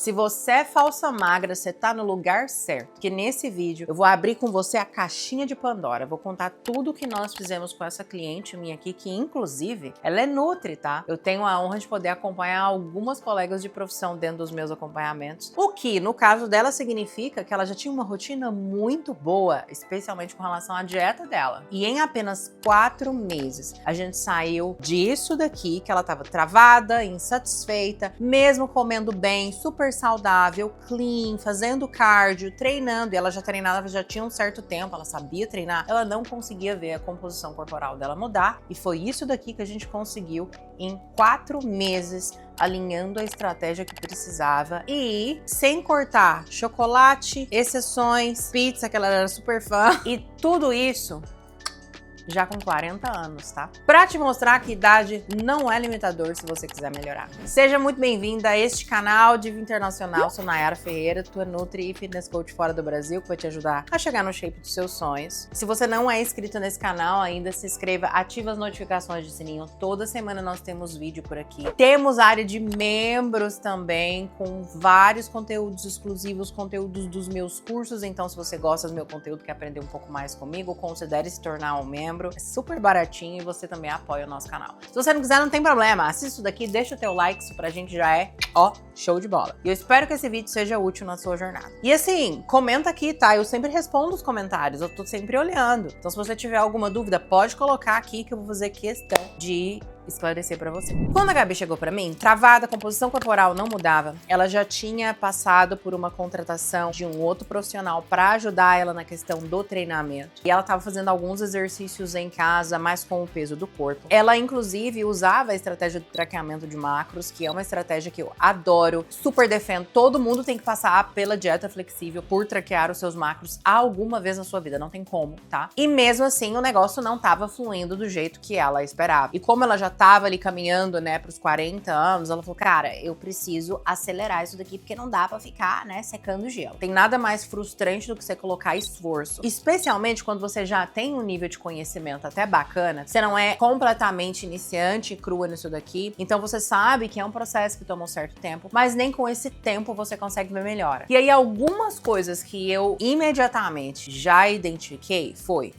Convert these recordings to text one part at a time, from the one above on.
Se você é falsa magra, você tá no lugar certo. Porque nesse vídeo eu vou abrir com você a caixinha de Pandora. Vou contar tudo que nós fizemos com essa cliente minha aqui, que inclusive ela é nutri, tá? Eu tenho a honra de poder acompanhar algumas colegas de profissão dentro dos meus acompanhamentos. O que, no caso dela, significa que ela já tinha uma rotina muito boa, especialmente com relação à dieta dela. E em apenas 4 meses, a gente saiu disso daqui, que ela tava travada, insatisfeita, mesmo comendo bem, super saudável, clean, fazendo cardio, treinando. E ela já treinava, já tinha um certo tempo, ela sabia treinar. Ela não conseguia ver a composição corporal dela mudar. E foi isso daqui que a gente conseguiu em 4 meses, alinhando a estratégia que precisava e sem cortar chocolate, exceções, pizza, que ela era super fã, e tudo isso já com 40 anos, tá? Pra te mostrar que idade não é limitador se você quiser melhorar. Seja muito bem-vinda a este canal Diva Internacional. Sou Nayara Ferreira, tua Nutri e Fitness Coach fora do Brasil, que vai te ajudar a chegar no shape dos seus sonhos. Se você não é inscrito nesse canal ainda, se inscreva, ativa as notificações de sininho. Toda semana nós temos vídeo por aqui. Temos área de membros também, com vários conteúdos exclusivos, conteúdos dos meus cursos. Então, se você gosta do meu conteúdo, quer aprender um pouco mais comigo, considere se tornar um membro. É super baratinho e você também apoia o nosso canal. Se você não quiser, não tem problema. Assista isso daqui, deixa o teu like, isso pra gente já é, ó, show de bola. E eu espero que esse vídeo seja útil na sua jornada. E assim, comenta aqui, tá? Eu sempre respondo os comentários, eu tô sempre olhando. Então se você tiver alguma dúvida, pode colocar aqui que eu vou fazer questão de esclarecer pra você. Quando a Gabi chegou pra mim, travada, a composição corporal não mudava, ela já tinha passado por uma contratação de um outro profissional pra ajudar ela na questão do treinamento. E ela tava fazendo alguns exercícios em casa, mas com o peso do corpo. Ela, inclusive, usava a estratégia do traqueamento de macros, que é uma estratégia que eu adoro, super defendo. Todo mundo tem que passar pela dieta flexível por traquear os seus macros alguma vez na sua vida, não tem como, tá? E mesmo assim, o negócio não tava fluindo do jeito que ela esperava. E como ela já tava ali caminhando, né, pros 40 anos, ela falou, cara, eu preciso acelerar isso daqui, porque não dá pra ficar, né, secando gelo. Tem nada mais frustrante do que você colocar esforço. Especialmente quando você já tem um nível de conhecimento até bacana, você não é completamente iniciante e crua nisso daqui, então você sabe que é um processo que toma um certo tempo, mas nem com esse tempo você consegue ver melhora. E aí, algumas coisas que eu imediatamente já identifiquei foi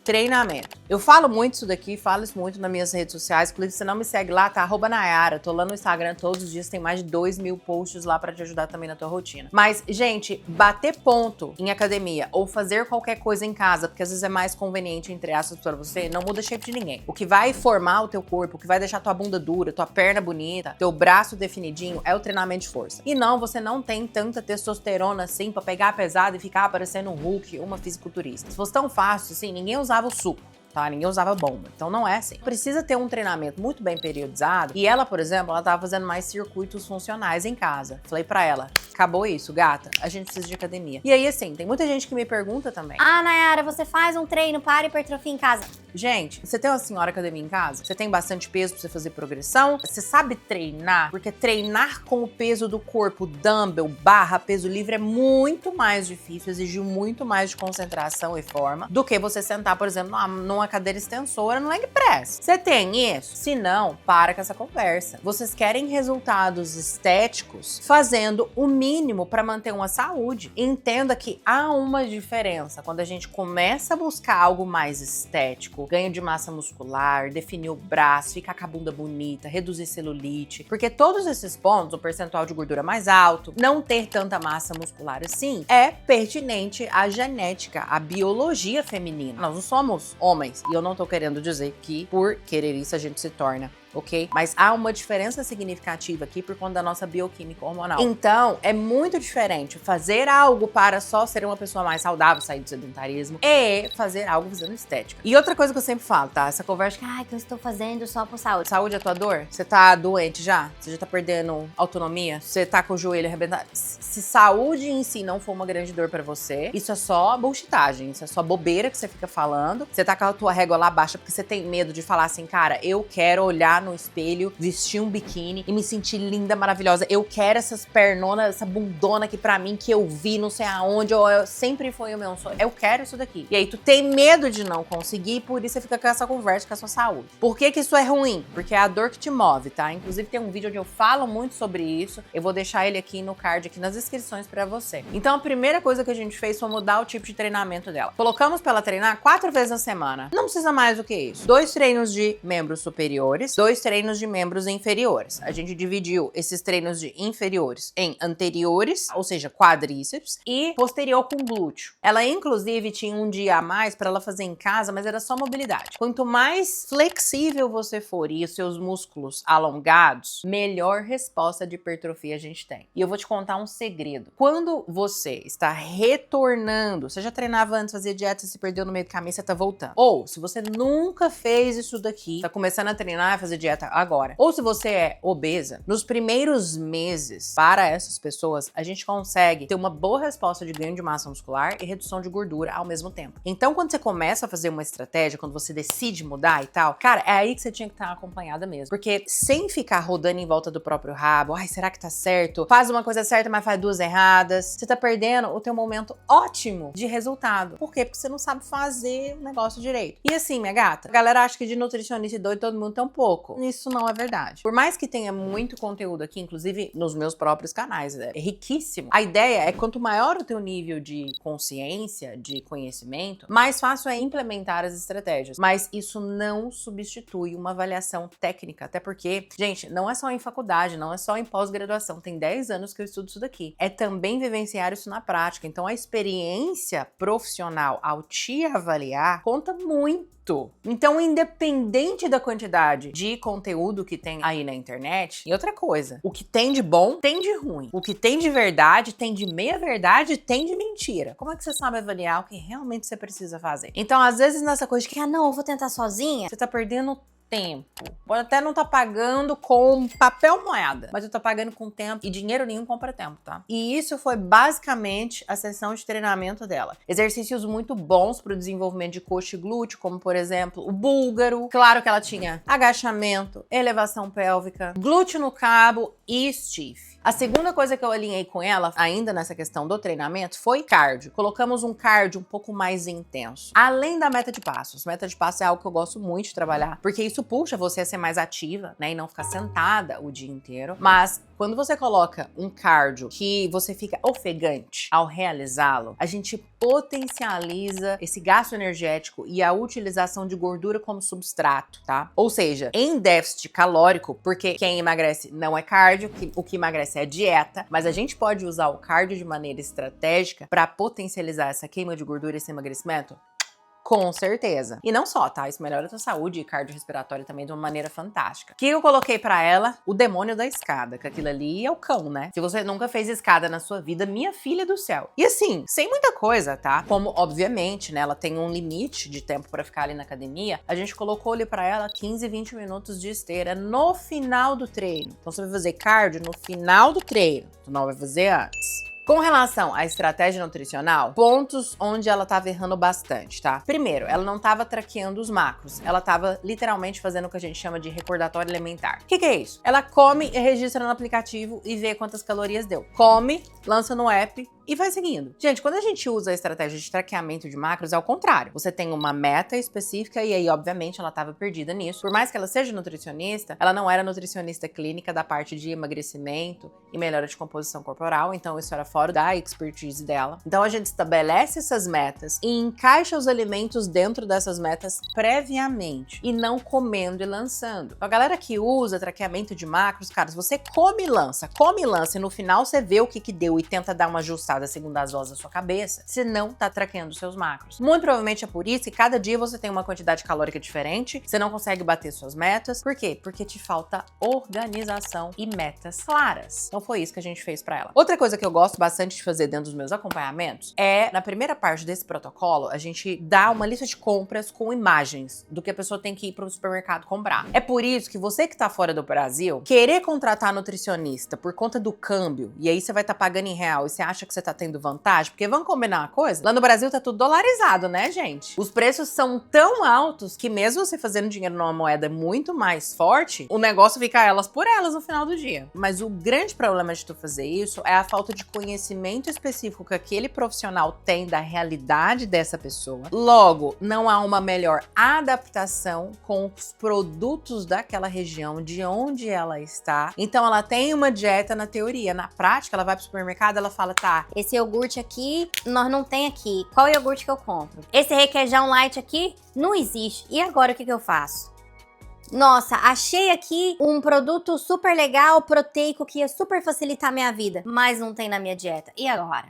treinamento. Eu falo muito isso daqui, falo isso muito nas minhas redes sociais. Inclusive, se você não me segue lá, tá @Nayara. Tô lá no Instagram todos os dias, tem mais de 2.000 posts lá pra te ajudar também na tua rotina. Mas, gente, bater ponto em academia ou fazer qualquer coisa em casa, porque às vezes é mais conveniente, entre aspas, pra você, não muda shape de ninguém. O que vai formar o teu corpo, o que vai deixar tua bunda dura, tua perna bonita, teu braço definidinho, é o treinamento de força. E não, você não tem tanta testosterona assim pra pegar pesado e ficar parecendo um Hulk ou uma fisiculturista. Se fosse tão fácil assim, ninguém usava o suco, tá? Ninguém usava bomba. Então não é assim. Precisa ter um treinamento muito bem periodizado. E ela, por exemplo, ela tava fazendo mais circuitos funcionais em casa. Falei pra ela, acabou isso, gata. A gente precisa de academia. E aí, assim, tem muita gente que me pergunta também. Ah, Nayara, você faz um treino para hipertrofia em casa? Gente, você tem uma senhora academia em casa? Você tem bastante peso pra você fazer progressão? Você sabe treinar? Porque treinar com o peso do corpo, dumbbell, barra, peso livre, é muito mais difícil, exige muito mais de concentração e forma do que você sentar, por exemplo, numa cadeira extensora no leg press. Você tem isso? Se não, para com essa conversa. Vocês querem resultados estéticos fazendo o mínimo para manter uma saúde. Entenda que há uma diferença quando a gente começa a buscar algo mais estético, ganho de massa muscular, definir o braço, ficar com a bunda bonita, reduzir celulite, porque todos esses pontos, o percentual de gordura mais alto, não ter tanta massa muscular assim, é pertinente à genética, à biologia feminina. Nós não somos homens, e eu não tô querendo dizer que por querer isso a gente se torna, ok? Mas há uma diferença significativa aqui por conta da nossa bioquímica hormonal. Então, é muito diferente fazer algo para só ser uma pessoa mais saudável, sair do sedentarismo, e fazer algo visando estética. E outra coisa que eu sempre falo, tá? Essa conversa que, Que eu estou fazendo só por saúde. saúde é tua dor? Você tá doente já? Você já tá perdendo autonomia? Você tá com o joelho arrebentado? Se saúde em si não for uma grande dor pra você, isso é só bullshitagem, isso é só bobeira que você fica falando. Você tá com a tua régua lá baixa porque você tem medo de falar assim, cara, eu quero olhar no espelho, vestir um biquíni e me sentir linda, maravilhosa. Eu quero essas pernonas, essa bundona aqui pra mim que eu vi não sei aonde, ou sempre foi o meu sonho. Eu quero isso daqui. E aí tu tem medo de não conseguir, por isso você fica com essa conversa com a sua saúde. Por que que isso é ruim? Porque é a dor que te move, tá? Inclusive tem um vídeo onde eu falo muito sobre isso. Eu vou deixar ele aqui no card, aqui nas descrições pra você. Então a primeira coisa que a gente fez foi mudar o tipo de treinamento dela. Colocamos pra ela treinar 4 vezes na semana. Não precisa mais do que isso. 2 treinos de membros superiores, 2 treinos de membros inferiores. A gente dividiu esses treinos de inferiores em anteriores, ou seja, quadríceps, e posterior com glúteo. Ela, inclusive, tinha um dia a mais para ela fazer em casa, mas era só mobilidade. Quanto mais flexível você for e os seus músculos alongados, melhor resposta de hipertrofia a gente tem. E eu vou te contar um segredo. Quando você está retornando, você já treinava antes, fazia dieta, se perdeu no meio do caminho, você tá voltando. Ou, se você nunca fez isso daqui, tá começando a treinar e fazer dieta agora. Ou se você é obesa, nos primeiros meses, para essas pessoas, a gente consegue ter uma boa resposta de ganho de massa muscular e redução de gordura ao mesmo tempo. Então, quando você começa a fazer uma estratégia, quando você decide mudar e tal, cara, é aí que você tinha que estar acompanhada mesmo. Porque sem ficar rodando em volta do próprio rabo, ai, será que tá certo? Faz uma coisa certa, mas faz 2 erradas. Você tá perdendo o teu momento ótimo de resultado. Por quê? Porque você não sabe fazer o negócio direito. E assim, minha gata, a galera acha que de nutricionista e doido todo mundo tem um pouco. Isso não é verdade. Por mais que tenha muito conteúdo aqui, inclusive nos meus próprios canais, é riquíssimo. A ideia é que quanto maior o teu nível de consciência, de conhecimento, mais fácil é implementar as estratégias. Mas isso não substitui uma avaliação técnica, até porque, gente, não é só em faculdade, não é só em pós-graduação. Tem 10 anos que eu estudo isso daqui. É também vivenciar isso na prática. Então, a experiência profissional ao te avaliar conta muito. Então, independente da quantidade de conteúdo que tem aí na internet, e outra coisa, o que tem de bom, tem de ruim. O que tem de verdade, tem de meia-verdade, tem de mentira. Como é que você sabe avaliar o que realmente você precisa fazer? Então, às vezes, nessa coisa de que, Não, eu vou tentar sozinha. você tá perdendo tempo. Pode até não tá pagando com papel moeda, mas eu tô pagando com tempo e dinheiro nenhum compra tempo, tá? E isso foi basicamente a sessão de treinamento dela. Exercícios muito bons pro desenvolvimento de coxa e glúteo, como por exemplo o búlgaro. Claro que ela tinha agachamento, elevação pélvica, glúteo no cabo e stiff. A segunda coisa que eu alinhei com ela, ainda nessa questão do treinamento, foi cardio. Colocamos um cardio um pouco mais intenso. Além da meta de passos. Meta de passos é algo que eu gosto muito de trabalhar, porque isso puxa você a ser mais ativa, né? E não ficar sentada o dia inteiro. Mas quando você coloca um cardio que você fica ofegante ao realizá-lo, a gente potencializa esse gasto energético e a utilização de gordura como substrato, tá? Ou seja, em déficit calórico, porque quem emagrece não é cardio, o que emagrece é dieta, mas a gente pode usar o cardio de maneira estratégica para potencializar essa queima de gordura e esse emagrecimento? Com certeza. E não só, tá? Isso melhora a tua saúde e cardiorrespiratória também de uma maneira fantástica. O que eu coloquei pra ela? O demônio da escada, que aquilo ali é o cão, né? Se você nunca fez escada na sua vida, minha filha do céu. E assim, sem muita coisa, tá? Como, obviamente, né, ela tem um limite de tempo pra ficar ali na academia, a gente colocou ali pra ela 15, 20 minutos de esteira no final do treino. Então você vai fazer cardio no final do treino, tu não vai fazer antes. Com relação à estratégia nutricional, pontos onde ela tava errando bastante, tá? Primeiro, ela não tava traqueando os macros. Ela tava literalmente fazendo o que a gente chama de recordatório alimentar. O que é isso? Ela come e registra no aplicativo e vê quantas calorias deu. Come, lança no app e vai seguindo. Gente, quando a gente usa a estratégia de traqueamento de macros, é o contrário. Você tem uma meta específica e aí, obviamente, ela estava perdida nisso. Por mais que ela seja nutricionista, ela não era nutricionista clínica da parte de emagrecimento e melhora de composição corporal, então isso era fora da expertise dela. Então a gente estabelece essas metas e encaixa os alimentos dentro dessas metas previamente e não comendo e lançando. A galera que usa traqueamento de macros, cara, se você come e lança e no final você vê o que deu e tenta dar uma ajustada segundo as vozes da sua cabeça, você não tá traqueando seus macros. Muito provavelmente é por isso que cada dia você tem uma quantidade calórica diferente, você não consegue bater suas metas. Por quê? Porque te falta organização e metas claras. Então foi isso que a gente fez pra ela. Outra coisa que eu gosto bastante de fazer dentro dos meus acompanhamentos é, na primeira parte desse protocolo, a gente dá uma lista de compras com imagens do que a pessoa tem que ir pro supermercado comprar. É por isso que você que tá fora do Brasil, querer contratar nutricionista por conta do câmbio, e aí você vai estar pagando em real e você acha que você você tá tendo vantagem? Porque vamos combinar uma coisa? Lá no Brasil tá tudo dolarizado, né, gente? Os preços são tão altos que mesmo você fazendo dinheiro numa moeda muito mais forte, o negócio fica elas por elas no final do dia. Mas o grande problema de tu fazer isso é a falta de conhecimento específico que aquele profissional tem da realidade dessa pessoa. Logo, não há uma melhor adaptação com os produtos daquela região, de onde ela está. Então ela tem uma dieta na teoria, na prática ela vai pro supermercado, ela fala, tá, Esse iogurte aqui, nós não tem aqui. Qual iogurte que eu compro? Esse requeijão light aqui, não existe. E agora o que eu faço? Nossa, achei aqui um produto super legal, proteico, que ia super facilitar a minha vida, mas não tem na minha dieta. E agora?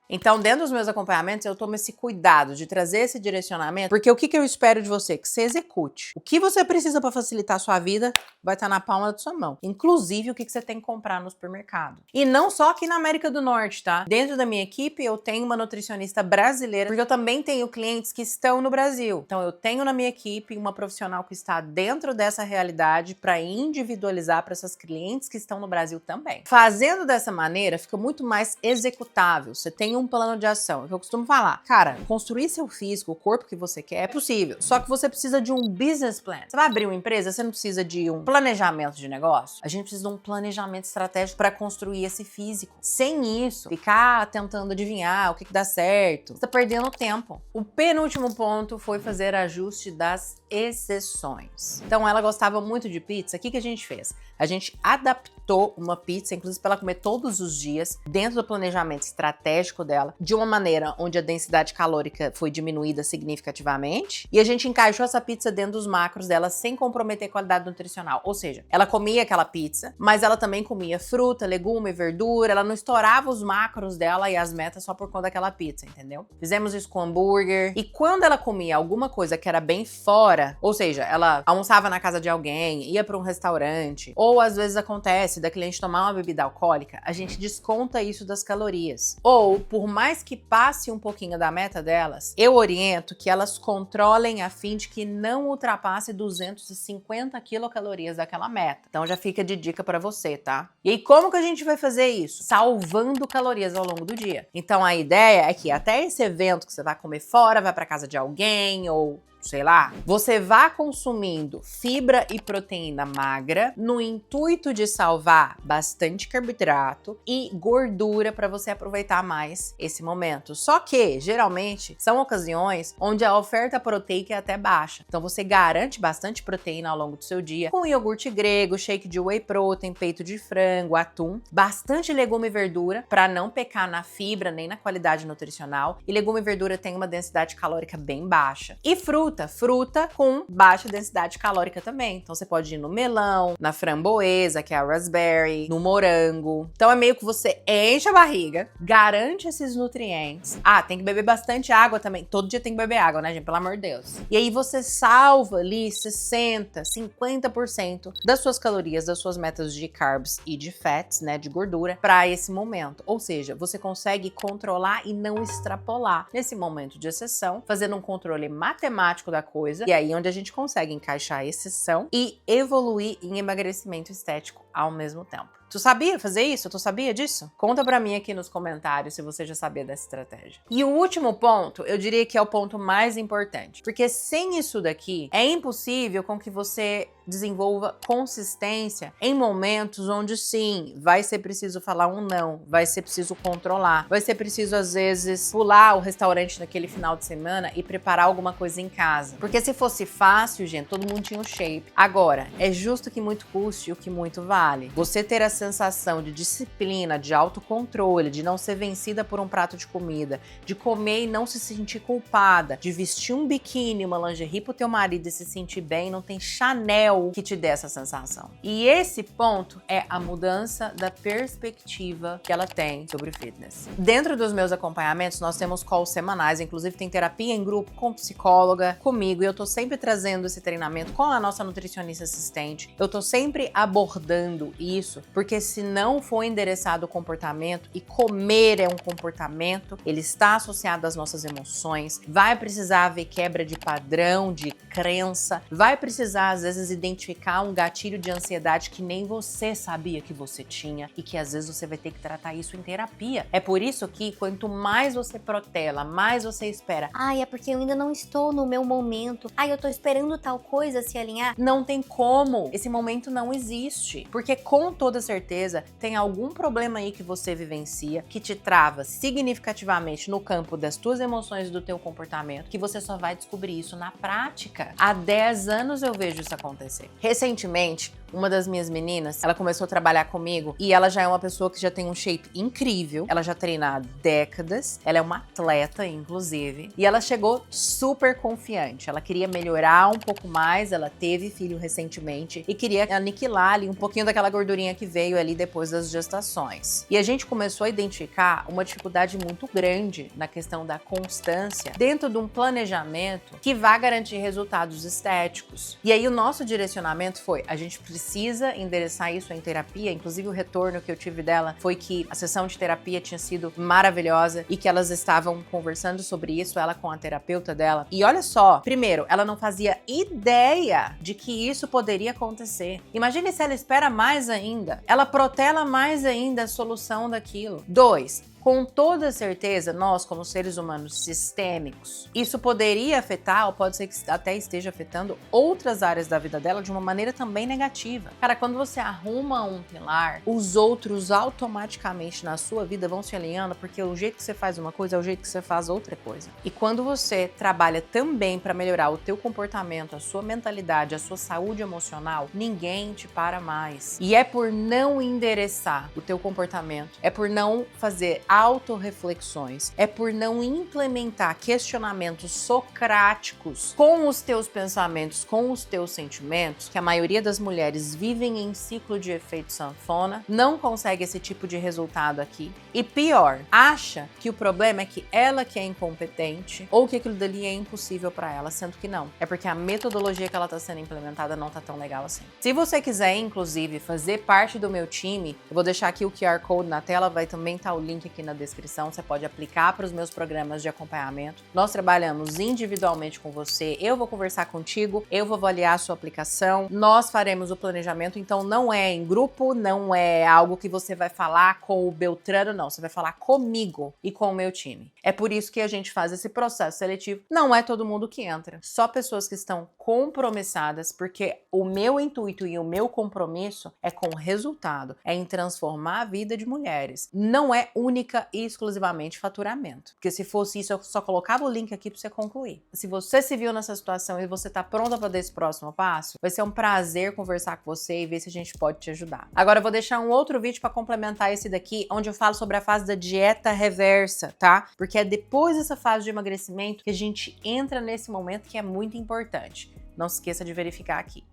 Então, dentro dos meus acompanhamentos, eu tomo esse cuidado de trazer esse direcionamento, porque o que eu espero de você? Que você execute. O que você precisa para facilitar a sua vida vai estar na palma da sua mão. Inclusive, o que você tem que comprar no supermercado. E não só aqui na América do Norte, tá? Dentro da minha equipe, eu tenho uma nutricionista brasileira, porque eu também tenho clientes que estão no Brasil. Então, eu tenho na minha equipe uma profissional que está dentro dessa realidade para individualizar para essas clientes que estão no Brasil também. Fazendo dessa maneira, fica muito mais executável. Você tem um plano de ação. É o que eu costumo falar. Cara, construir seu físico, o corpo que você quer, é possível. Só que você precisa de um business plan. Você vai abrir uma empresa, você não precisa de um planejamento de negócio. A gente precisa de um planejamento estratégico para construir esse físico. Sem isso, ficar tentando adivinhar o que dá certo, você tá perdendo tempo. O penúltimo ponto foi fazer ajuste das exceções. Então, ela gostava muito de pizza. O que a gente fez? A gente adaptou uma pizza, inclusive para ela comer todos os dias, dentro do planejamento estratégico dela, de uma maneira onde a densidade calórica foi diminuída significativamente, e a gente encaixou essa pizza dentro dos macros dela sem comprometer a qualidade nutricional. Ou seja, ela comia aquela pizza, mas ela também comia fruta, legume, verdura, ela não estourava os macros dela e as metas só por conta daquela pizza, entendeu? Fizemos isso com hambúrguer, e quando ela comia alguma coisa que era bem fora, ou seja, ela almoçava na casa de alguém, ia para um restaurante, ou às vezes acontece da cliente tomar uma bebida alcoólica, a gente desconta isso das calorias. Ou, por mais que passe um pouquinho da meta delas, eu oriento que elas controlem a fim de que não ultrapasse 250 quilocalorias daquela meta. Então já fica de dica para você, tá? E aí como que a gente vai fazer isso? Salvando calorias ao longo do dia. Então a ideia é que até esse evento que você vai comer fora, vai para casa de alguém ou sei lá, você vá consumindo fibra e proteína magra no intuito de salvar bastante carboidrato e gordura para você aproveitar mais esse momento. Só que, geralmente, são ocasiões onde a oferta proteica é até baixa. Então você garante bastante proteína ao longo do seu dia com iogurte grego, shake de whey protein, peito de frango, atum, bastante legume e verdura para não pecar na fibra nem na qualidade nutricional. E legume e verdura tem uma densidade calórica bem baixa. E fruta com baixa densidade calórica também. Então você pode ir no melão, na framboesa, que é a raspberry, no morango. Então é meio que você enche a barriga, garante esses nutrientes. Ah, tem que beber bastante água também. Todo dia tem que beber água, né, gente? Pelo amor de Deus. E aí você salva ali 60%, 50% das suas calorias, das suas metas de carbs e de fats, né, de gordura, para esse momento. Ou seja, você consegue controlar e não extrapolar nesse momento de exceção, fazendo um controle matemático da coisa, e aí onde a gente consegue encaixar a exceção e evoluir em emagrecimento estético ao mesmo tempo. Tu sabia fazer isso? Tu sabia disso? Conta pra mim aqui nos comentários se você já sabia dessa estratégia. E o último ponto, eu diria que é o ponto mais importante, porque sem isso daqui, é impossível com que você desenvolva consistência em momentos onde sim, vai ser preciso falar um não, vai ser preciso controlar, vai ser preciso às vezes pular o restaurante naquele final de semana e preparar alguma coisa em casa. Porque se fosse fácil, gente, todo mundo tinha um shape. Agora, é justo que muito custe o que muito vale. Você ter a sensação de disciplina, de autocontrole, de não ser vencida por um prato de comida, de comer e não se sentir culpada, de vestir um biquíni, uma lingerie pro teu marido e se sentir bem, não tem Chanel que te dê essa sensação. E esse ponto é a mudança da perspectiva que ela tem sobre fitness. Dentro dos meus acompanhamentos, nós temos calls semanais, inclusive tem terapia em grupo com psicóloga, comigo, e eu tô sempre trazendo esse treinamento com a nossa nutricionista assistente. Eu tô sempre abordando isso, porque se não for endereçado o comportamento, e comer é um comportamento, ele está associado às nossas emoções, vai precisar haver quebra de padrão, de crença, vai precisar às vezes identificar um gatilho de ansiedade que nem você sabia que você tinha e que às vezes você vai ter que tratar isso em terapia. É por isso que quanto mais você protela, mais você espera. Ai, é porque eu ainda não estou no meu momento. Ai, eu tô esperando tal coisa se alinhar. Não tem como. Esse momento não existe. Porque com toda certeza tem algum problema aí que você vivencia que te trava significativamente no campo das tuas emoções e do teu comportamento, que você só vai descobrir isso na prática. Há 10 anos eu vejo isso acontecer. Recentemente, uma das minhas meninas, ela começou a trabalhar comigo e ela já é uma pessoa que já tem um shape incrível. Ela já treina há décadas. Ela é uma atleta, inclusive. E ela chegou super confiante. Ela queria melhorar um pouco mais. Ela teve filho recentemente e queria aniquilar ali um pouquinho daquela gordurinha que veio ali depois das gestações. E a gente começou a identificar uma dificuldade muito grande na questão da constância dentro de um planejamento que vá garantir resultados estéticos. E aí o nosso direcionamento foi: a gente precisa endereçar isso em terapia. Inclusive o retorno que eu tive dela foi que a sessão de terapia tinha sido maravilhosa e que elas estavam conversando sobre isso, ela com a terapeuta dela. E olha só, primeiro, ela não fazia ideia de que isso poderia acontecer. Imagine se ela espera mais ainda. Ela protela mais ainda a solução daquilo. 2. Com toda certeza, nós, como seres humanos sistêmicos, isso poderia afetar, ou pode ser que até esteja afetando, outras áreas da vida dela de uma maneira também negativa. Cara, quando você arruma um pilar, os outros automaticamente na sua vida vão se alinhando, porque o jeito que você faz uma coisa é o jeito que você faz outra coisa. E quando você trabalha também para melhorar o teu comportamento, a sua mentalidade, a sua saúde emocional, ninguém te para mais. E é por não endereçar o teu comportamento, é por não fazer autorreflexões, é por não implementar questionamentos socráticos com os teus pensamentos, com os teus sentimentos, que a maioria das mulheres vivem em ciclo de efeito sanfona, não consegue esse tipo de resultado aqui. E pior, acha que o problema é que ela que é incompetente ou que aquilo dali é impossível para ela, sendo que não. É porque a metodologia que ela está sendo implementada não tá tão legal assim. Se você quiser, inclusive, fazer parte do meu time, eu vou deixar aqui o QR Code na tela, vai também estar o link aqui na descrição, você pode aplicar para os meus programas de acompanhamento. Nós trabalhamos individualmente com você, eu vou conversar contigo, eu vou avaliar a sua aplicação, nós faremos o planejamento, então não é em grupo, não é algo que você vai falar com o Beltrano, não, você vai falar comigo e com o meu time. É por isso que a gente faz esse processo seletivo. Não é todo mundo que entra, só pessoas que estão compromissadas, porque o meu intuito e o meu compromisso é com o resultado, é em transformar a vida de mulheres. Não é única e exclusivamente faturamento. Porque se fosse isso, eu só colocava o link aqui para você concluir. Se você se viu nessa situação e você tá pronta para dar esse próximo passo, vai ser um prazer conversar com você e ver se a gente pode te ajudar. Agora eu vou deixar um outro vídeo para complementar esse daqui, onde eu falo sobre a fase da dieta reversa, tá? Porque é depois dessa fase de emagrecimento que a gente entra nesse momento que é muito importante. Não se esqueça de verificar aqui.